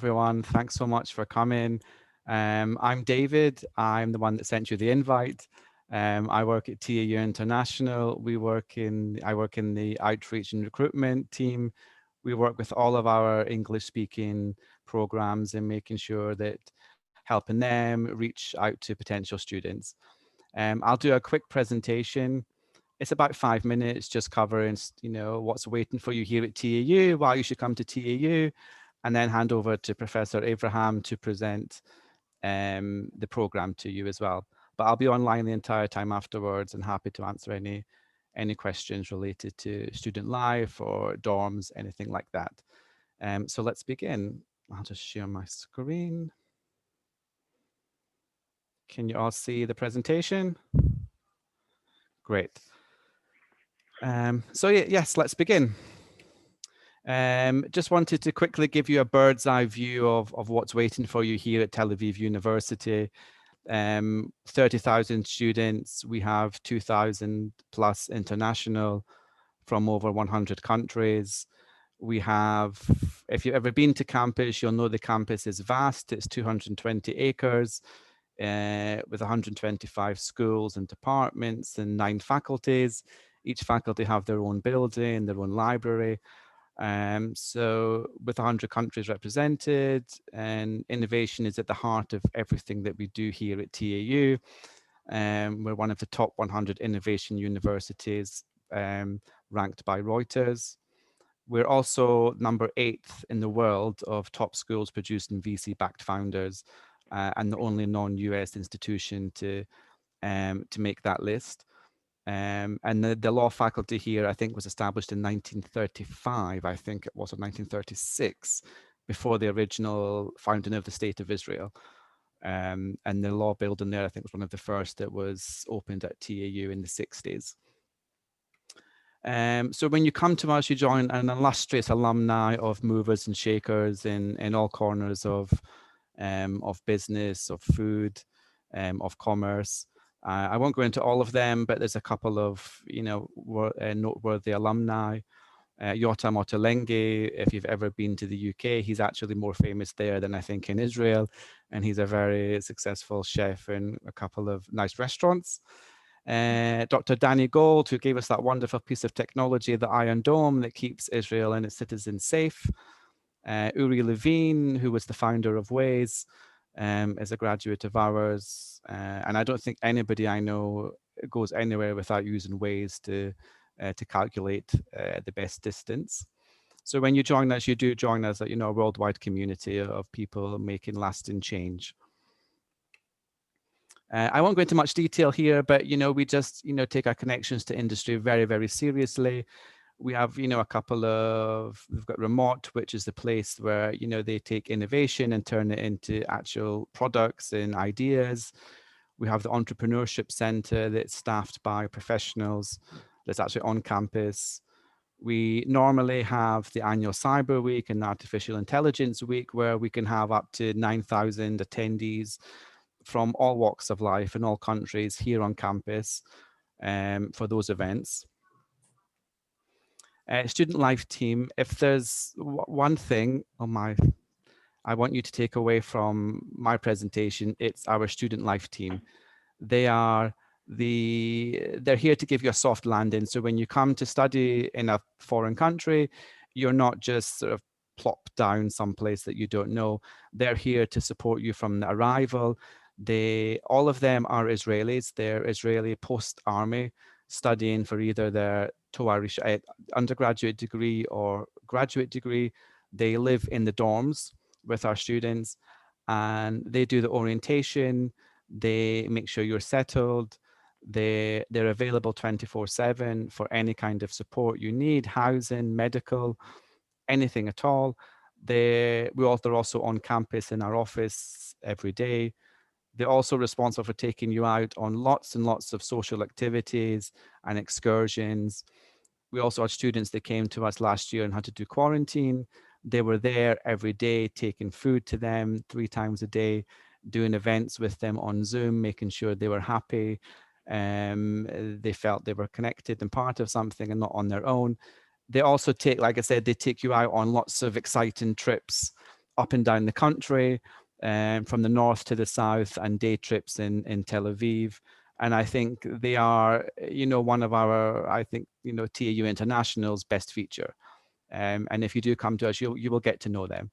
everyone. Thanks so much for coming. I'm David. I'm the one that sent you the invite. I work at TAU International. I work in the outreach and recruitment team. We work with all of our English speaking programs and making sure that helping them reach out to potential students. I'll do a quick presentation. It's about 5 minutes, just covering, what's waiting for you here at TAU, why you should come to TAU, and then hand over to Professor Abraham to present the program to you as well. But I'll be online the entire time afterwards and happy to answer any questions related to student life or dorms, anything like that. So let's begin. I'll just share my screen. Can you all see the presentation? Great. Yes, let's begin. Just wanted to quickly give you a bird's eye view of what's waiting for you here at Tel Aviv University. 30,000 students. We have 2,000 plus international from over 100 countries. We have, if you've ever been to campus, you'll know the campus is vast. It's 220 acres with 125 schools and departments and 9 faculties. Each faculty have their own building, their own library. So with 100 countries represented, and innovation is at the heart of everything that we do here at TAU. We're one of the top 100 innovation universities ranked by Reuters. We're also number 8th in the world of top schools producing VC-backed founders, and the only non-US institution to make that list. And the law faculty here, I think, was established in 1935. I think it was in 1936, before the original founding of the State of Israel. And the law building there, I think, was one of the first that was opened at TAU in the 60s. So when you come to us, you join an illustrious alumni of movers and shakers in all corners of business, of food, of commerce. I won't go into all of them, but there's a couple of noteworthy alumni. Yotam Ottolenghi, if you've ever been to the UK, he's actually more famous there than I think in Israel, and he's a very successful chef in a couple of nice restaurants. Dr. Danny Gold, who gave us that wonderful piece of technology, the Iron Dome, that keeps Israel and its citizens safe. Uri Levine, who was the founder of Waze, is a graduate of ours. And I don't think anybody I know goes anywhere without using Waze to calculate the best distance. So when you join us, you do join us at, a worldwide community of people making lasting change. I won't go into much detail here, but, we just, take our connections to industry very, very seriously. We have, a couple of, we've got Remote, which is the place where, they take innovation and turn it into actual products and ideas. We have the Entrepreneurship Center that's staffed by professionals that's actually on campus. We normally have the annual Cyber Week and Artificial Intelligence Week, where we can have up to 9,000 attendees from all walks of life in all countries here on campus for those events. Student Life team, if there's one thing I want you to take away from my presentation, it's our Student Life team. They're here to give you a soft landing. So when you come to study in a foreign country, you're not just sort of plopped down someplace that you don't know. They're here to support you from the arrival. All of them are Israelis. They're Israeli post-army, studying for either their undergraduate degree or graduate degree. They live in the dorms with our students, and they do the orientation. They make sure you're settled. They're available 24/7 for any kind of support you need, housing, medical, anything at all. They're also on campus in our office every day. They're also responsible for taking you out on lots and lots of social activities and excursions. We also had students that came to us last year and had to do quarantine. They were there every day, taking food to them 3 times a day, doing events with them on Zoom, making sure they were happy. They felt they were connected and part of something and not on their own. They also take, like I said, they take you out on lots of exciting trips up and down the country, from the north to the south, and day trips in Tel Aviv. And I think they are, one of our, I think, TAU International's best feature. And if you do come to us, you will get to know them.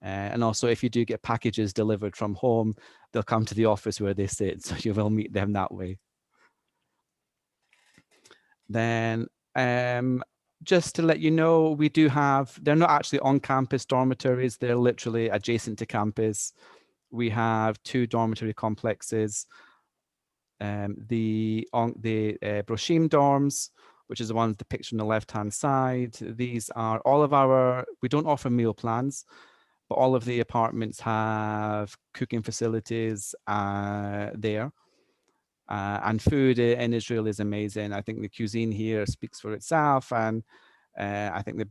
And also, if you do get packages delivered from home, they'll come to the office where they sit, so you will meet them that way. Then, just to let you know, we do have, they're not actually on-campus dormitories, they're literally adjacent to campus. We have 2 dormitory complexes. The Broshim dorms, which is the ones depicted on the left-hand side. These are all of our, we don't offer meal plans, but all of the apartments have cooking facilities there. And food in Israel is amazing. I think the cuisine here speaks for itself, and I think the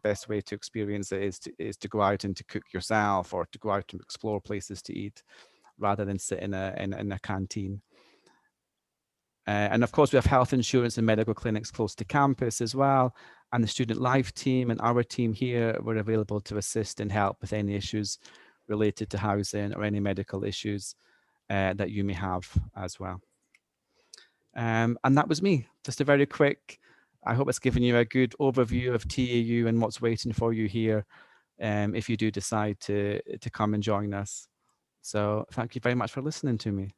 best way to experience it is to go out and to cook yourself, or to go out and explore places to eat, rather than sit in a canteen. And of course, we have health insurance and medical clinics close to campus as well. And the student life team and our team here were available to assist and help with any issues related to housing or any medical issues that you may have as well. And that was me, just a very quick, I hope it's given you a good overview of TAU and what's waiting for you here if you do decide to come and join us. So thank you very much for listening to me.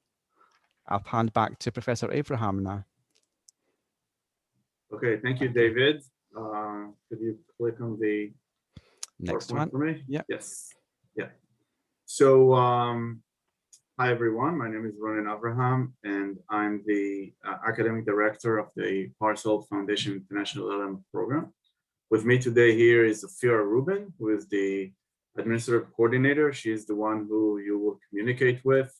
I'll hand back to Professor Abraham now. Okay, thank you, David. Could you click on the next one for me? Yeah. Yes. Yeah. So, hi everyone. My name is Ronen Avraham, and I'm the academic director of the Parcel Foundation International LL.M program. With me today here is Ophira Rubin, who is the administrative coordinator. She is the one who you will communicate with.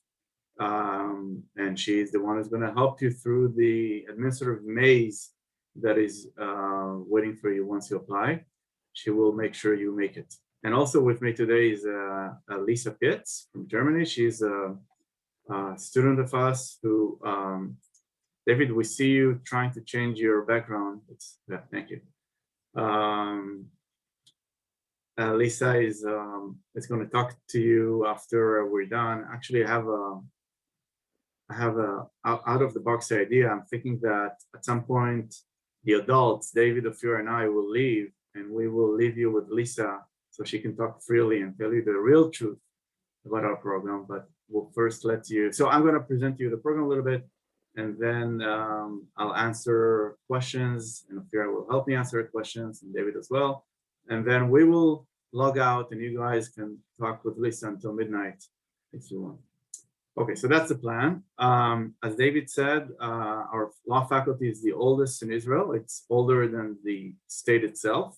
And she's the one who's going to help you through the administrative maze that is waiting for you once you apply. She will make sure you make it. And also with me today is Lisa Pitts from Germany. She's a student of us who, David, we see you trying to change your background. Thank you. Lisa is going to talk to you after we're done. Actually, I have a out of the box idea. I'm thinking that at some point, the adults, David, Ophira, and I will leave, and we will leave you with Lisa so she can talk freely and tell you the real truth about our program. But we'll first let you, so I'm going to present you the program a little bit, and then I'll answer questions, and Ophira will help me answer questions, and David as well. And then we will log out, and you guys can talk with Lisa until midnight if you want. Okay, so that's the plan. As David said, our law faculty is the oldest in Israel. It's older than the state itself.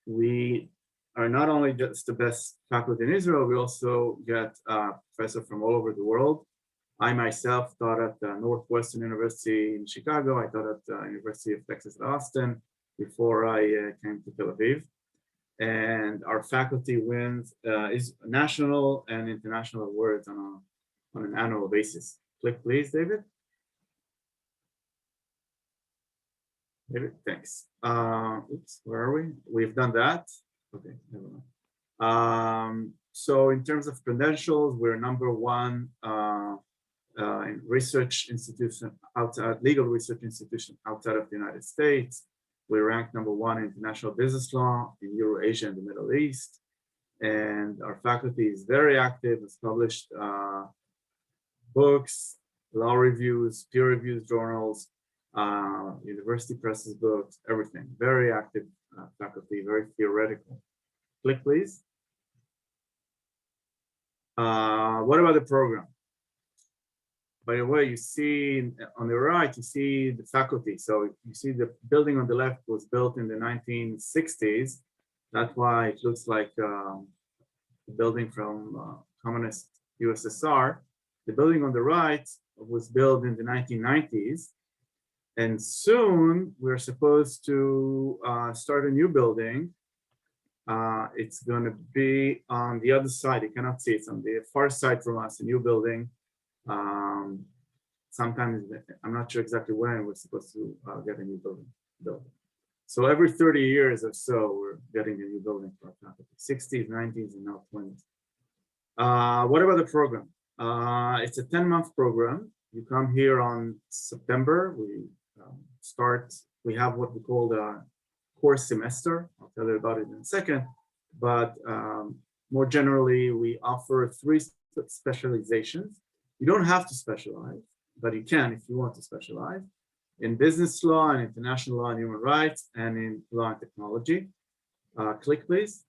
We are not only just the best faculty in Israel, we also get professors from all over the world. I myself taught at Northwestern University in Chicago. I taught at the University of Texas at Austin before I came to Tel Aviv. And our faculty wins is national and international awards on an annual basis. Click, please, David. David, thanks. Oops, where are we? We've done that. Okay, never mind. So in terms of credentials, we're #1 in research institution outside, legal research institution outside of the United States. We're ranked #1 in international business law in Eurasia and the Middle East. And our faculty is very active. It's published books, law reviews, peer reviews, journals, university presses books, everything. Very active faculty, very theoretical. Click, please. What about the program? By the way, you see on the right, you see the faculty. So you see the building on the left was built in the 1960s. That's why it looks like a building from communist USSR. The building on the right was built in the 1990s. And soon we're supposed to start a new building. It's going to be on the other side. You cannot see it. It's on the far side from us, a new building. Sometimes, I'm not sure exactly when we're supposed to get a new building built. So every 30 years or so, we're getting a new building for our faculty, 60s, 90s, and now 20s. What about the program? It's a 10-month program. You come here on September. We have what we call the course semester. I'll tell you about it in a second. But more generally, we offer 3 specializations. You don't have to specialize, but you can if you want to specialize in business law and international law and human rights and in law and technology. Click, please.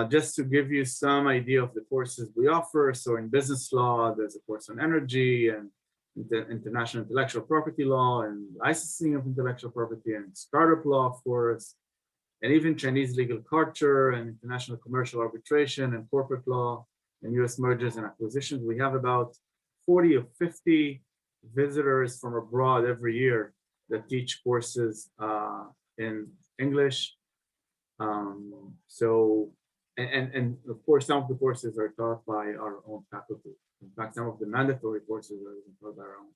Just to give you some idea of the courses we offer. So in business law, there's a course on energy and international intellectual property law and licensing of intellectual property and startup law, of course, and even Chinese legal culture and international commercial arbitration and corporate law and US mergers and acquisitions. We have about 40 or 50 visitors from abroad every year that teach courses in English. And of course, some of the courses are taught by our own faculty. In fact, some of the mandatory courses are even taught by our own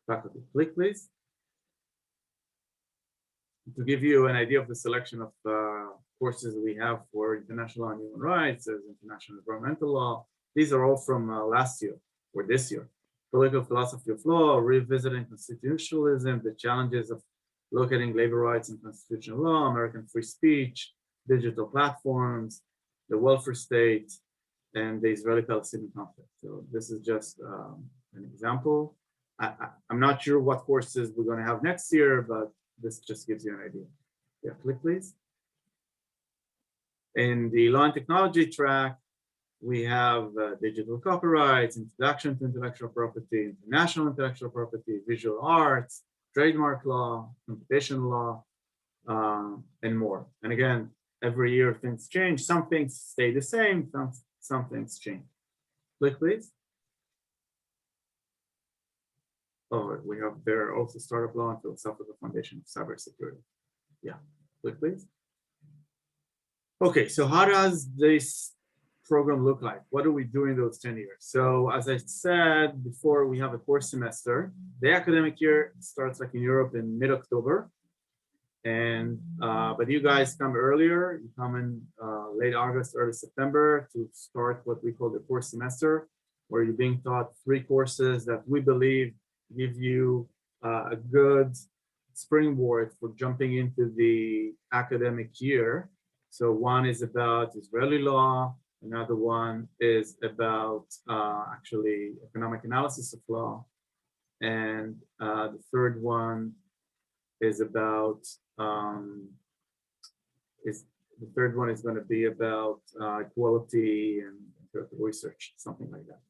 faculty. Click, please. To give you an idea of the selection of courses we have for international law and human rights, there's international environmental law. These are all from last year or this year. Political philosophy of law, revisiting constitutionalism, the challenges of locating labor rights in constitutional law, American free speech, digital platforms, the welfare state, and the Israeli-Palestinian conflict. So this is just an example. I'm not sure what courses we're going to have next year, but this just gives you an idea. Yeah, click, please. In the law and technology track, we have digital copyrights, introduction to intellectual property, international intellectual property, visual arts, trademark law, competition law, and more. And again, every year things change. Some things stay the same, some things change. Click, please. Oh, we have there also startup law and philosophical foundation of cybersecurity. Yeah, click, please. Okay, so how does this program look like? What do we do in those 10 years? So as I said before, we have a course semester. The academic year starts like in Europe in mid-October. And but you guys come earlier, you come in late August, early September to start what we call the course semester, where you're being taught 3 courses that we believe give you a good springboard for jumping into the academic year. So one is about Israeli law, another one is about actually economic analysis of law, and the third one is about is going to be about equality and research, something like that.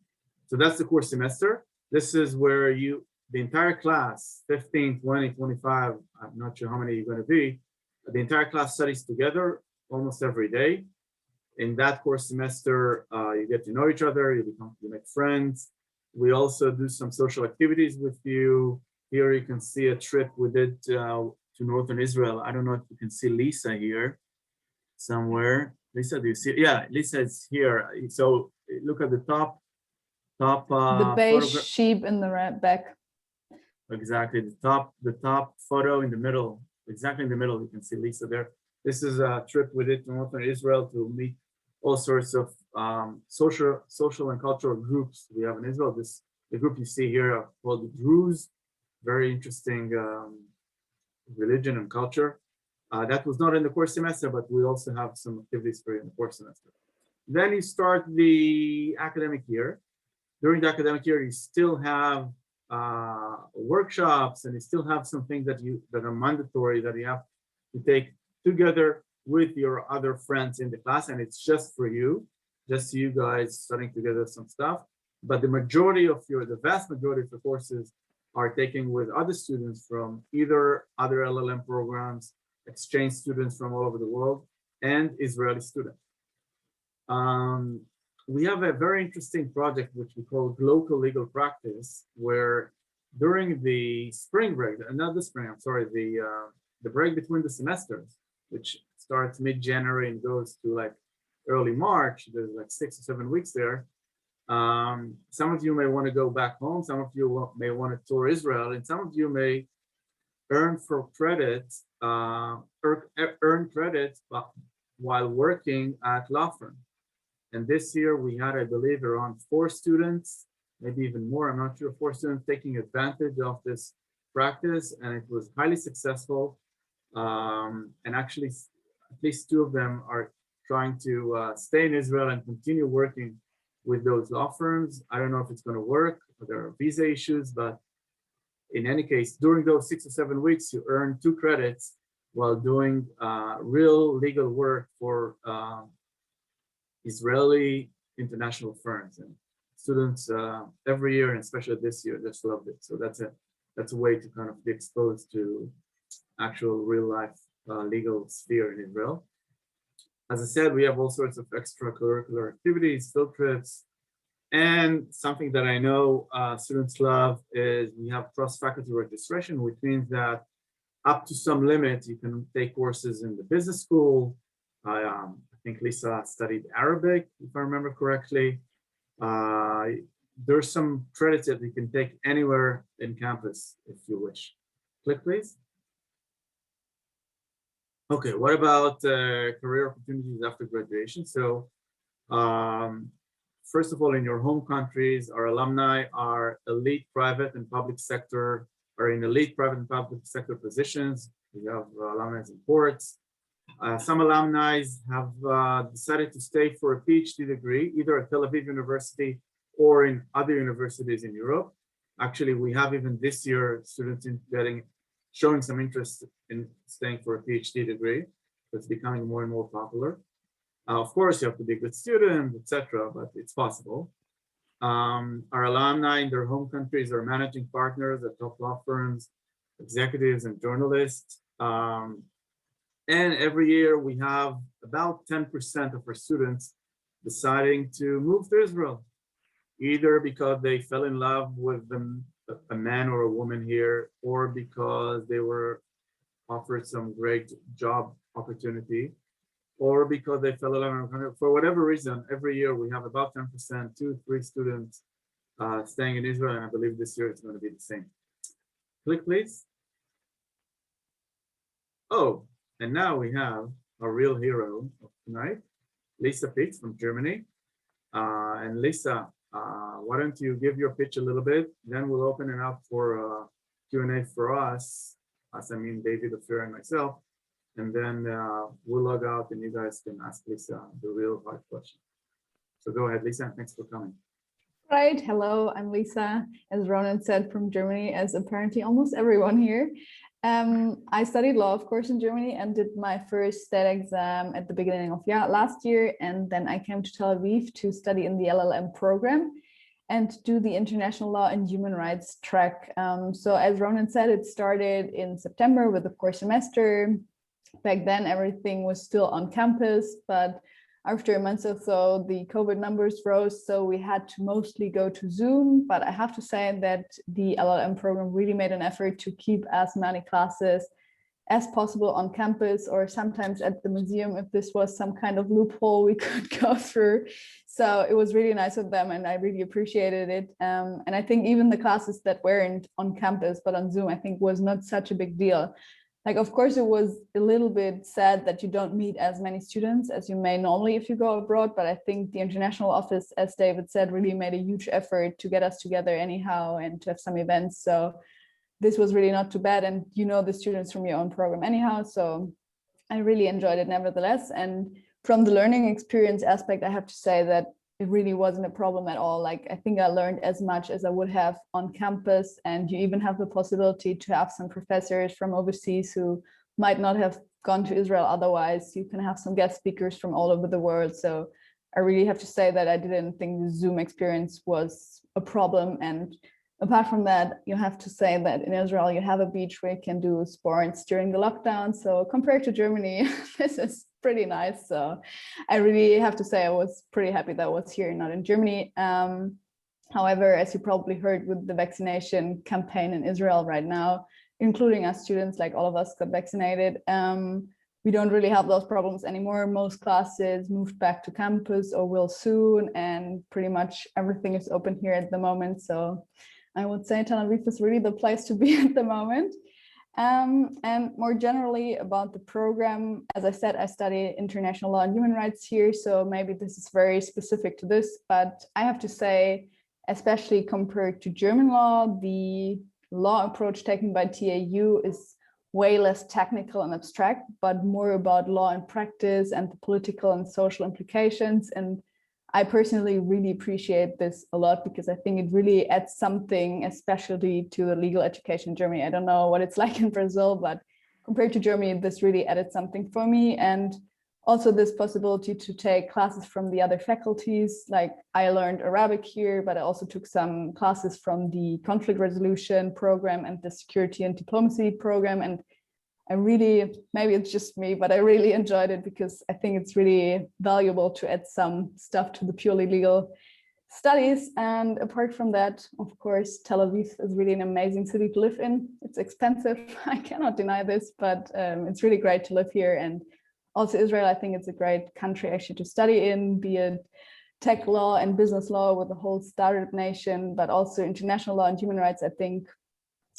So that's the course semester. This is where the entire class, 15, 20, 25, I'm not sure how many you're going to be, the entire class studies together almost every day. In that course semester, you get to know each other, you make friends. We also do some social activities with you. Here you can see a trip we did to northern Israel. I don't know if you can see Lisa here somewhere. Lisa, do you see? Yeah, Lisa is here. So look at the top. The beige sheep in the back. Exactly, the top photo in the middle, exactly in the middle, you can see Lisa there. This is a trip we did to northern Israel to meet all sorts of social and cultural groups we have in Israel. The group you see here are called the Druze, very interesting religion and culture. That was not in the course semester, but we also have some activities for you in the course semester. Then you start the academic year. During the academic year, you still have workshops, and you still have some things that are mandatory that you have to take together with your other friends in the class, and it's just for you, just you guys studying together some stuff. But the vast majority of the courses are taken with other students from either other LLM programs, exchange students from all over the world, and Israeli students. We have a very interesting project which we call Local Legal Practice, where during the spring break, not the spring, I'm sorry, the break between the semesters, which starts mid-January and goes to like early March, there's like 6 or 7 weeks there. Some of you may want to go back home. Some of you may want to tour Israel, and some of you may earn credits while working at law firm. And this year we had, I believe, around 4 students, maybe even more, I'm not sure, 4 students taking advantage of this practice, and it was highly successful. And actually, at least 2 of them are trying to stay in Israel and continue working with those law firms. I don't know if it's going to work. There are visa issues, but in any case, during those 6 or 7 weeks, you earn 2 credits while doing real legal work for Israeli international firms. And students every year, and especially this year, just loved it. So that's a way to kind of be exposed to actual real life legal sphere in Israel. As I said, we have all sorts of extracurricular activities, field trips, and something that I know students love is we have cross-faculty registration, which means that up to some limit, you can take courses in the business school. I think Lisa studied Arabic, if I remember correctly. There's some credits that you can take anywhere in campus if you wish. Click, please. Okay, what about career opportunities after graduation? So first of all, in your home countries, our alumni are elite private and public sector, are in elite private and public sector positions. We have alumni in ports. Some alumni have decided to stay for a PhD degree, either at Tel Aviv University or in other universities in Europe. Actually, we have even this year students showing some interest in staying for a PhD degree. It's becoming more and more popular. Of course, you have to be a good student, etc., but it's possible. Our alumni in their home countries are managing partners at top law firms, executives, and journalists. And every year we have about 10% of our students deciding to move to Israel, either because they fell in love with a man or a woman here, or because they were offered some great job opportunity, or because they fell in love. For whatever reason, every year we have about 10%, 2-3 students staying in Israel, and I believe this year it's going to be the same. Click, please. Oh, and now we have a real hero of tonight, Lisa Pitts from Germany. And Lisa, why don't you give your pitch a little bit, then we'll open it up for Q&A for us, I mean David, Ophir, and myself, and then we'll log out and you guys can ask Lisa the real hard question. So go ahead, Lisa, and thanks for coming. Right, hello, I'm Lisa, as Ronan said, from Germany, as apparently almost everyone here. I studied law, of course, in Germany and did my first state exam at the beginning of last year. And then I came to Tel Aviv to study in the LL.M program and do the international law and human rights track. So as Ronan said, it started in September with the core semester. Back then, everything was still on campus, but after a month or so, the COVID numbers rose, so we had to mostly go to Zoom. But I have to say that the LL.M program really made an effort to keep as many classes as possible on campus, or sometimes at the museum if this was some kind of loophole we could go through. So it was really nice of them and I really appreciated it. And I think even the classes that weren't on campus but on Zoom, I think was not such a big deal. Like, of course, it was a little bit sad that you don't meet as many students as you may normally if you go abroad, but I think the international office, as David said, really made a huge effort to get us together anyhow and to have some events. So this was really not too bad. And you know the students from your own program anyhow, so I really enjoyed it nevertheless. And from the learning experience aspect, I have to say that it really wasn't a problem at all. Like, I think I learned as much as I would have on campus, and you even have the possibility to have some professors from overseas who might not have gone to Israel otherwise. You can have some guest speakers from all over the world. So I really have to say that I didn't think the Zoom experience was a problem. And apart from that, you have to say that in Israel, you have a beach where you can do sports during the lockdown. So compared to Germany, this is pretty nice. So I really have to say I was pretty happy that I was here, not in Germany. However, as you probably heard with the vaccination campaign in Israel right now, including us students, like all of us got vaccinated, we don't really have those problems anymore. Most classes moved back to campus or will soon, and pretty much everything is open here at the moment. So I would say Tel Aviv is really the place to be at the moment. And more generally about the program, as I said, I study international law and human rights here, so maybe this is very specific to this, but I have to say, especially compared to German law, the law approach taken by TAU is way less technical and abstract, but more about law and practice and the political and social implications. And I personally really appreciate this a lot because I think it really adds something, especially to the legal education in Germany. I don't know what it's like in Brazil, but compared to Germany, this really added something for me. And also this possibility to take classes from the other faculties. Like I learned Arabic here, but I also took some classes from the conflict resolution program and the security and diplomacy program. And I really, maybe it's just me, but I really enjoyed it because I think it's really valuable to add some stuff to the purely legal studies. And apart from that, of course, Tel Aviv is really an amazing city to live in. It's expensive, I cannot deny this, but it's really great to live here. And also Israel, I think it's a great country actually to study in, be it tech law and business law with the whole startup nation, but also international law and human rights. I think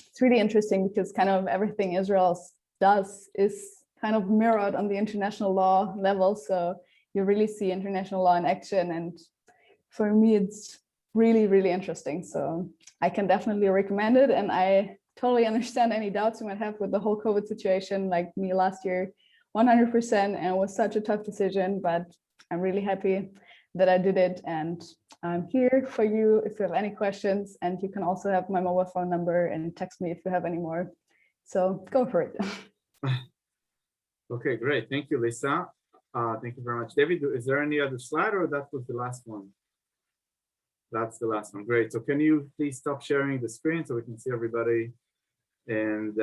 it's really interesting because kind of everything Israel does is kind of mirrored on the international law level. So you really see international law in action. And for me, it's really, really interesting. So I can definitely recommend it. And I totally understand any doubts you might have with the whole COVID situation, like me last year, 100%. And it was such a tough decision, but I'm really happy that I did it. And I'm here for you if you have any questions. And you can also have my mobile phone number and text me if you have any more. So go for it. Okay, great. Thank you, Lisa. Thank you very much. David, is there any other slide or that was the last one? That's the last one. Great. So can you please stop sharing the screen so we can see everybody? And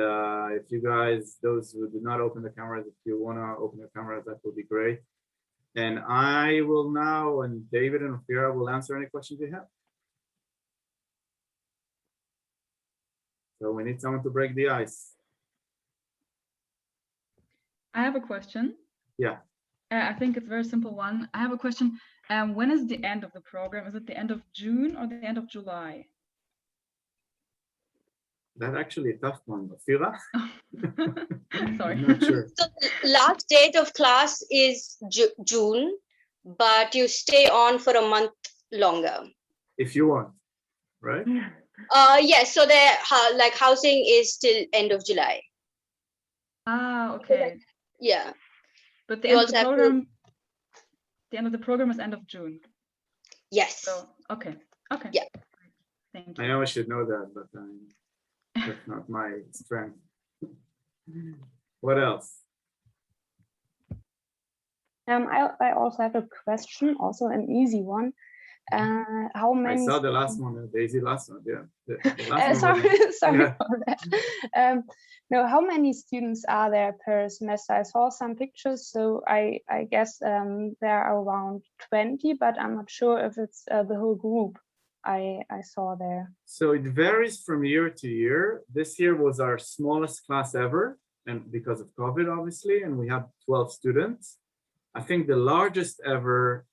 if you guys, those who did not open the cameras, if you want to open the cameras, that would be great. And I will now, and David and Ophira will answer any questions you have. So we need someone to break the ice. I have a question. Yeah. I think it's a very simple one. I have a question. When is the end of the program? Is it the end of June or the end of July? That's actually a tough one. Ophira? Sorry. I'm not sure. So the last date of class is June, but you stay on for a month longer. If you want, right? Yes, so the like housing is till end of July. Ah, okay. Yeah. But the You end of the also have to- program, the end of the program is end of June. Yes. So okay. Okay. Yeah. Thank you. I know I should know that, but that's not my strength. What else? I also have a question, also an easy one. How I many? saw the last one, the easy last one. Yeah. The last one Sorry, was- sorry yeah. for that. No, how many students are there per semester? I saw some pictures, so I guess there are around 20, but I'm not sure if it's the whole group I saw there. So it varies from year to year. This year was our smallest class ever, and because of COVID, obviously, and we had 12 students. I think the largest ever,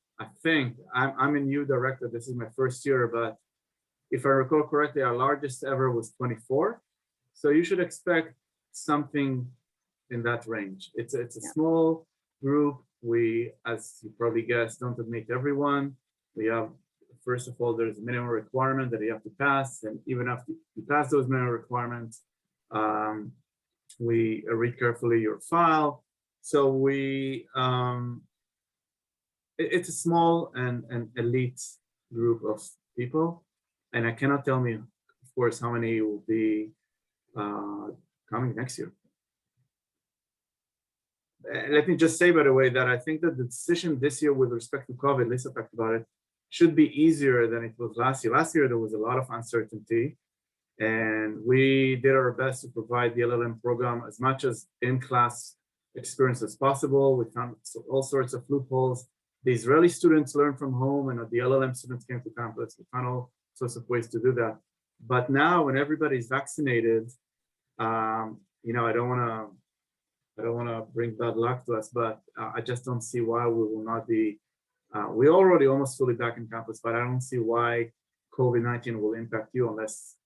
I'm a new director, this is my first year, but if I recall correctly, our largest ever was 24. So you should expect something in that range. It's a small group. We, as you probably guessed, don't admit everyone. We have, first of all, there's a minimum requirement that you have to pass. And even after you pass those minimum requirements, we read carefully your file. So it's a small and elite group of people. And I cannot tell me, of course, how many will be coming next year. Let me just say, by the way, that I think that the decision this year with respect to COVID, Lisa talked about it, should be easier than it was last year. Last year, there was a lot of uncertainty, and we did our best to provide the LL.M program as much as in-class experience as possible. We found all sorts of loopholes. The Israeli students learned from home, and the LL.M students came to campus. We found all sorts of ways to do that. But now, when everybody's vaccinated, I don't want to I don't want to bring bad luck to us, but I just don't see why we will not be. We're already almost fully back in campus, but I don't see why COVID-19 will impact you unless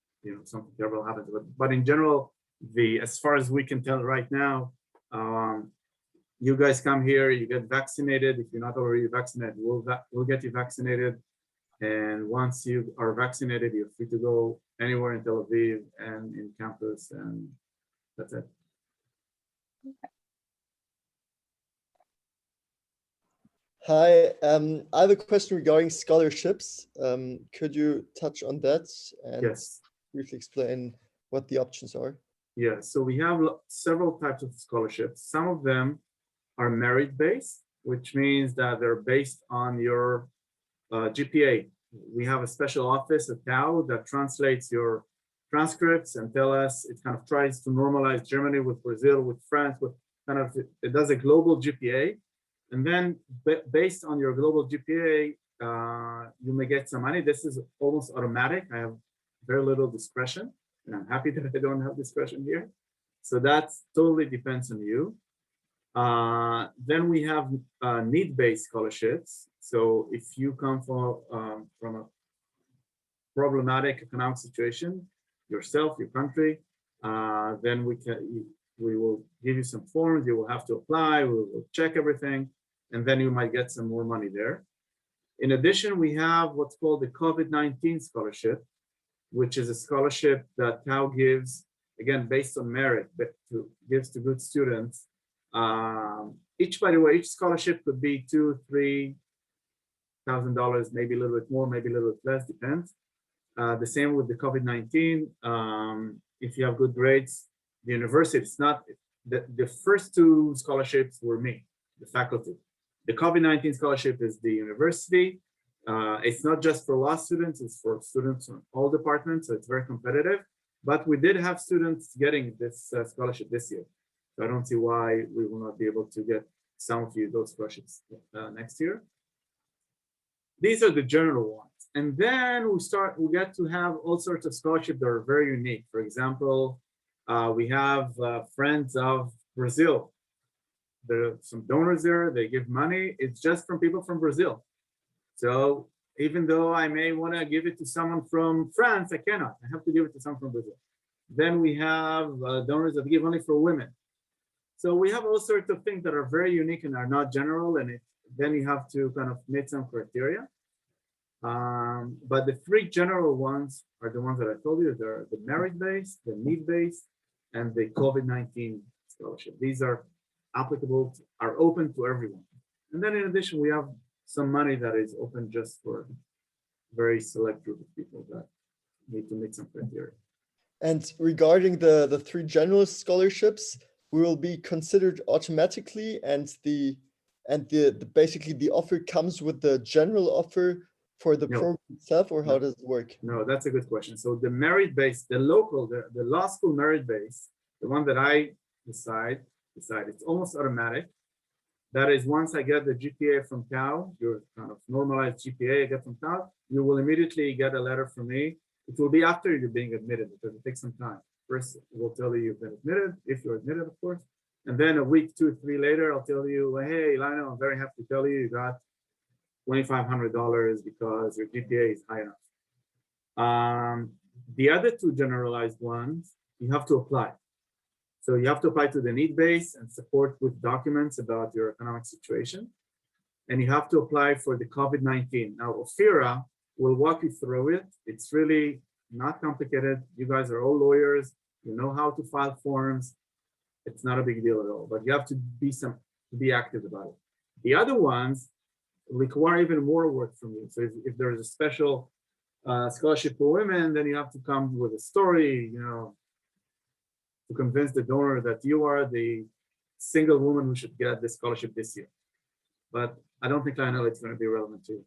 something terrible happens. But in general, as far as we can tell right now, you guys come here, you get vaccinated. If you're not already vaccinated, we'll get you vaccinated. And once you are vaccinated, you're free to go anywhere in Tel Aviv and in campus, and that's it. Hi, I have a question regarding scholarships. Could you touch on that and Yes. briefly explain what the options are? Yeah, so we have several types of scholarships. Some of them are merit-based, which means that they're based on your GPA. We have a special office at TAU that translates your transcripts and tell us, it kind of tries to normalize Germany with Brazil, with France, with kind of, it does a global GPA. And then based on your global GPA, you may get some money. This is almost automatic. I have very little discretion, and I'm happy that I don't have discretion here. So that totally depends on you. Then we have need-based scholarships. So if you come from a problematic economic situation, yourself, your country, then we will give you some forms. You will have to apply. We will check everything, and then you might get some more money there. In addition, we have what's called the COVID-19 scholarship, which is a scholarship that TAU gives, again, based on merit, but gives to good students. By the way, each scholarship could be $2,000-3,000, maybe a little bit more, maybe a little bit less, depends. The same with the COVID-19. If you have good grades, the university, it's not, the first two scholarships were me, the faculty. The COVID-19 scholarship is the university. It's not just for law students, it's for students in all departments, so it's very competitive. But we did have students getting this scholarship this year. So I don't see why we will not be able to get some of you those scholarships next year. These are the general ones. And then we get to have all sorts of scholarships that are very unique. For example, we have Friends of Brazil. There are some donors there, they give money. It's just from people from Brazil. So even though I may want to give it to someone from France, I cannot. I have to give it to someone from Brazil. Then we have donors that give only for women. So we have all sorts of things that are very unique and are not general, and then you have to kind of meet some criteria. But the three general ones are the ones that I told you. They're the merit-based, the need-based, and the COVID-19 scholarship. These are applicable, are open to everyone. And then in addition, we have some money that is open just for a very select group of people that need to meet some criteria. And regarding the three generalist scholarships, we will be considered automatically, and basically the offer comes with the general offer for the program itself, or how does it work? No, that's a good question. So the merit-based, the law school merit-based, the one that I decide, it's almost automatic. That is, once I get the GPA from TAU, your kind of normalized GPA I get from TAU, you will immediately get a letter from me. It will be after you're being admitted, because it takes some time. First, we'll tell you you've been admitted, if you're admitted, of course. And then a week, 2 or 3 later, I'll tell you, hey, Lionel, I'm very happy to tell you got $2,500 because your GPA is high enough. The other two generalized ones, you have to apply. So you have to apply to the need base and support with documents about your economic situation. And you have to apply for the COVID-19. Now, Ophira will walk you through it. It's really not complicated. You guys are all lawyers. You know how to file forms. It's not a big deal at all, but you have to be active about it. The other ones require even more work from you. So if there's a special scholarship for women, then you have to come with a story, to convince the donor that you are the single woman who should get the scholarship this year. But I don't think I know it's going to be relevant to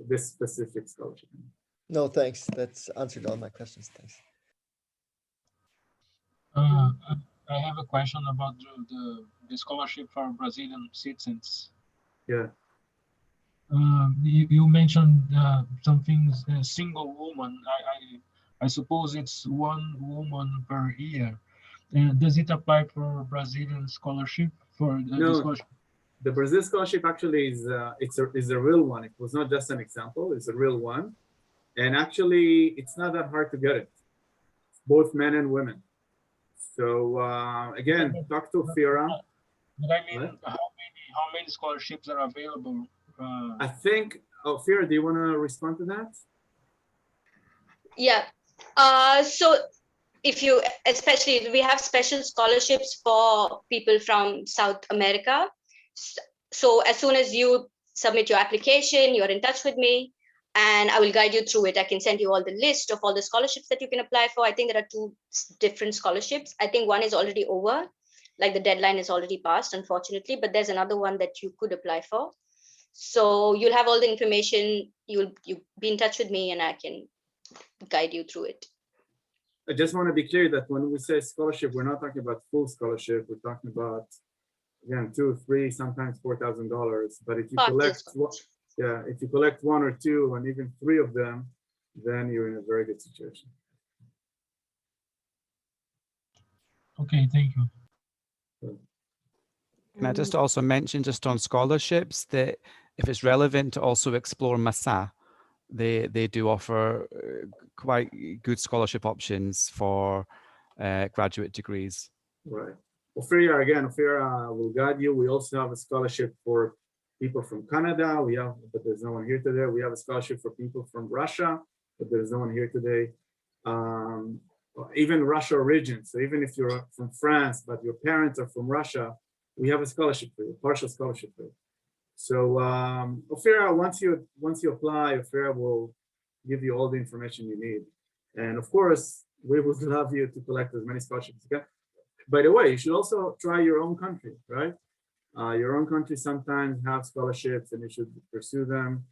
this specific scholarship. No, thanks. That's answered all my questions. Thanks. I have a question about the scholarship for Brazilian citizens. Yeah. You mentioned some things, single woman. I suppose it's one woman per year. Does it apply for Brazilian scholarship for the No, scholarship? the Brazil scholarship actually is a real one. It was not just an example; it's a real one, and actually, it's not that hard to get it. Both men and women. So again, talk to Fira. But I mean, What? how many scholarships are available? I think. Oh, Fira, do you want to respond to that? Yeah. So if you, especially, we have special scholarships for people from South America. So as soon as you submit your application, you're in touch with me and I will guide you through it. I can send you all the list of all the scholarships that you can apply for. I think there are 2 different scholarships. I think one is already over, like the deadline is already passed, unfortunately, but there's another one that you could apply for. So you'll have all the information, you be in touch with me and I can guide you through it. I just want to be clear that when we say scholarship, we're not talking about full scholarship. We're talking about, again, $2, $3, sometimes $4,000. But if you collect, if you collect 1 or 2 and even 3 of them, then you're in a very good situation. Okay, thank you. Can I just also mention, just on scholarships, that if it's relevant to also explore Massa, they do offer quite good scholarship options for graduate degrees. Right. Ophira, again, Ophira will guide you. We also have a scholarship for people from Canada. We have, but there's no one here today. We have a scholarship for people from Russia, but there's no one here today. Even Russia origin. So even if you're from France, but your parents are from Russia, we have a scholarship for you, partial scholarship for you. So Ophira, once you apply, Ophira will give you all the information you need. And of course, we would love you to collect as many scholarships as you can. By the way, you should also try your own country, right? Your own country sometimes have scholarships and you should pursue them.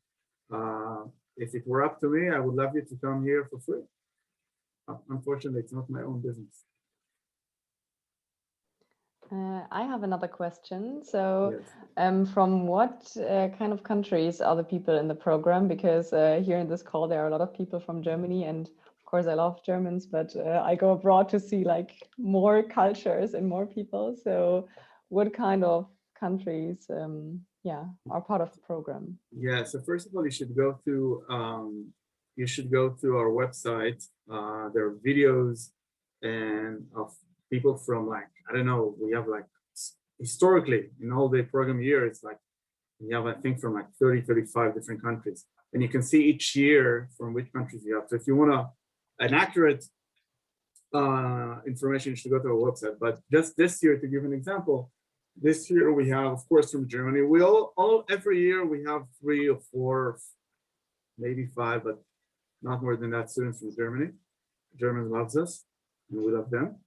If it were up to me, I would love you to come here for free. Unfortunately, it's not my own business. I have another question. So Yes. from what kind of countries are the people in the program? Because here in this call, there are a lot of people from Germany, and of course I love Germans, but I go abroad to see like more cultures and more people. So what kind of countries are part of the program? Yeah, so first of all, you should go to our website. There are videos and of people from, like, I don't know, we have like historically in all the program year, it's like we have, I think, from like 30, 35 different countries. And you can see each year from which countries you have. So if you want an accurate information, you should go to our website. But just this year, to give an example, this year we have, of course, from Germany. We every year we have 3 or 4, maybe 5, but not more than that, students from Germany. Germans loves us, and we love them.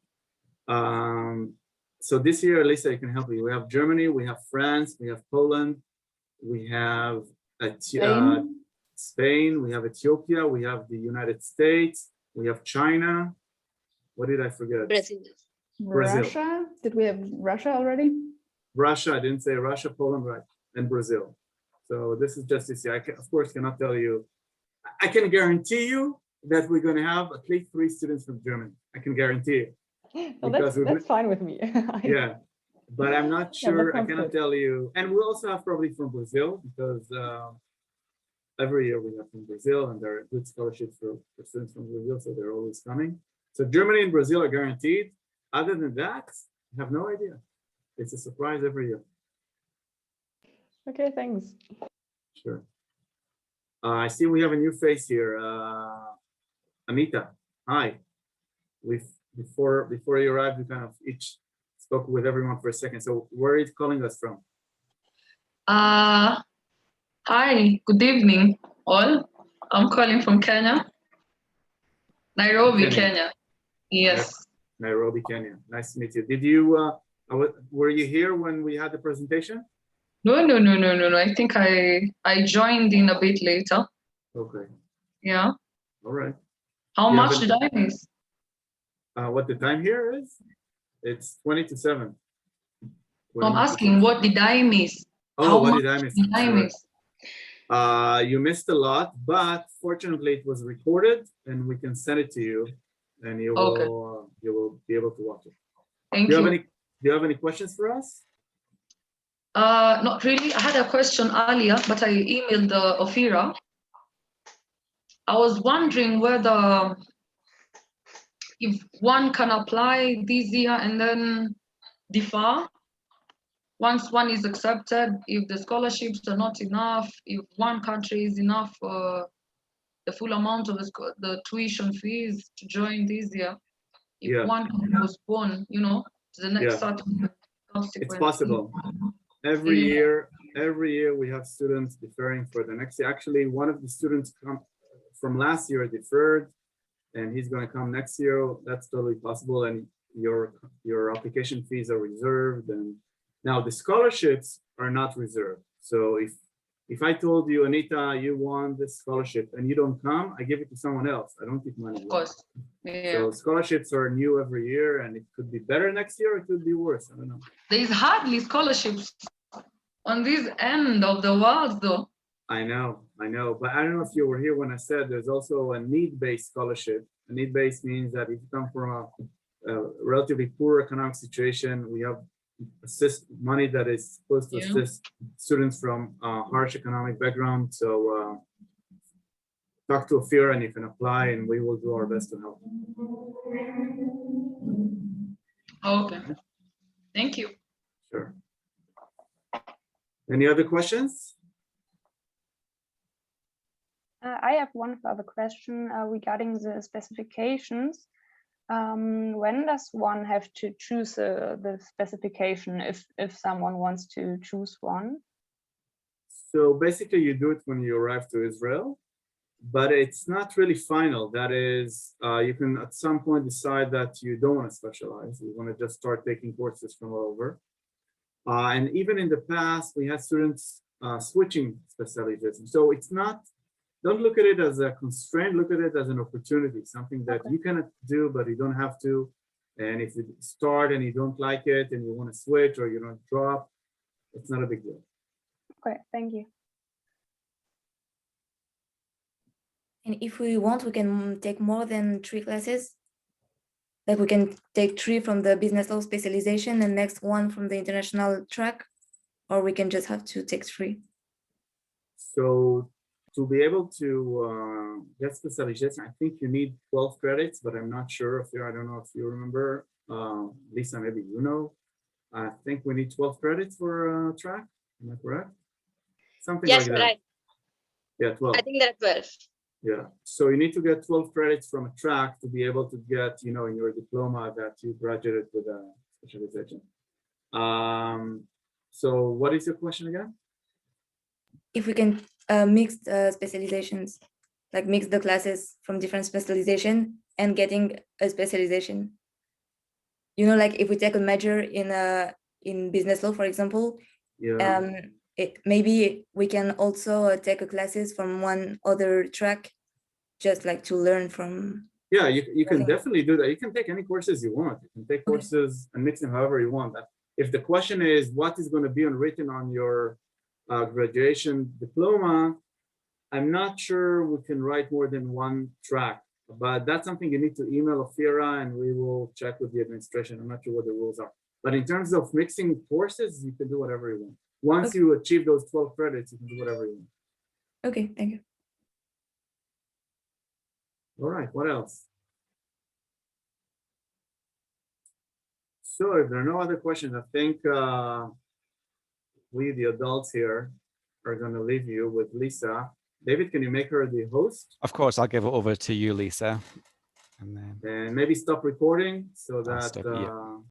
So this year, Lisa, I can help you. We have Germany, we have France, we have Poland, we have Spain, we have Ethiopia, we have the United States, we have China. What did I forget? Brazil. Russia? Did we have Russia already? Russia, I didn't say Russia, Poland, right, and Brazil. So this is just this year. I of course, cannot tell you. I can guarantee you that we're going to have at least 3 students from Germany. I can guarantee you. Well, that's fine with me. Yeah, but I'm not sure. I cannot tell you. And we also have probably from Brazil, because every year we have from Brazil, and there are good scholarships for students from Brazil, so they're always coming. So Germany and Brazil are guaranteed. Other than that, I have no idea. It's a surprise every year. Okay, thanks. Sure. I see we have a new face here. Anita, hi. Before you arrived, we kind of each spoke with everyone for a second. So where are you calling us from? Hi, good evening, all. I'm calling from Kenya. Nairobi, Kenya. Yes. Nairobi, Kenya. Nice to meet you. Did you, were you here when we had the presentation? No. I think I joined in a bit later. Okay. Yeah. All right. How much did I miss? What the time here is? It's 20 to 7. I'm asking, what did I miss? Oh, what did I miss? You missed a lot, but fortunately it was recorded and we can send it to you, and you will be able to watch it. Thank Do you have you. any? Do you have any questions for us? Not really. I had a question earlier, but I emailed Ophira. I was wondering whether if one can apply this year and then defer once one is accepted, if the scholarships are not enough, if one country is enough for the full amount of the tuition fees to join this year, if Yeah. one can postpone, you know, to the next Yeah. subsequent. It's possible. Every year we have students deferring for the next year. Actually, one of the students from last year deferred, and he's going to come next year. That's totally possible. And your application fees are reserved. And now the scholarships are not reserved. So if I told you, Anita, you want this scholarship and you don't come, I give it to someone else. I don't keep money. Of course. Yeah. So scholarships are new every year, and it could be better next year. It could be worse. I don't know. There's hardly scholarships on this end of the world, though. I know, but I don't know if you were here when I said there's also a need-based scholarship. A need-based means that if you come from a relatively poor economic situation, we have money that is supposed to assist students from harsh economic background. So talk to Ophira and you can apply, and we will do our best to help. Okay, thank you. Sure. Any other questions? I have one further question regarding the specifications. When does one have to choose the specification if someone wants to choose one? So basically you do it when you arrive to Israel, but it's not really final. That is, you can at some point decide that you don't want to specialize. You want to just start taking courses from all over. And even in the past, we had students switching specialization. So it's not, don't look at it as a constraint, look at it as an opportunity, something that you cannot do, but you don't have to. And if you start and you don't like it and you want to switch or you don't drop, it's not a big deal. Okay, thank you. And if we want, we can take more than 3 classes. Like we can take 3 from the business law specialization and next 1 from the international track, or we can just have to take 3. So to be able to get specialization, I think you need 12 credits, but I'm not sure if I don't know if you remember. Lisa, maybe you know. I think we need 12 credits for track. Am I correct? Something like that. Right. Yeah, 12. I think there are 12. Yeah, so you need to get 12 credits from a track to be able to get, you know, in your diploma that you graduated with a specialization. So what is your question again? If we can mix specializations, like mix the classes from different specialization and getting a specialization. You know, like if we take a major in business law, for example, maybe we can also take classes from one other track, just like to learn from. Yeah, you can definitely do that. You can take any courses you want. You can take courses and mix them however you want. If the question is what is going to be written on your graduation diploma, I'm not sure we can write more than 1 track, but that's something you need to email Ophira and we will check with the administration. I'm not sure what the rules are, but in terms of mixing courses, you can do whatever you want. Once you achieve those 12 credits, you can do whatever you want. Okay, thank you. All right, what else? So if there are no other questions, I think we, the adults here, are going to leave you with Lisa. David, can you make her the host? Of course, I'll give it over to you, Lisa. And then maybe stop recording so that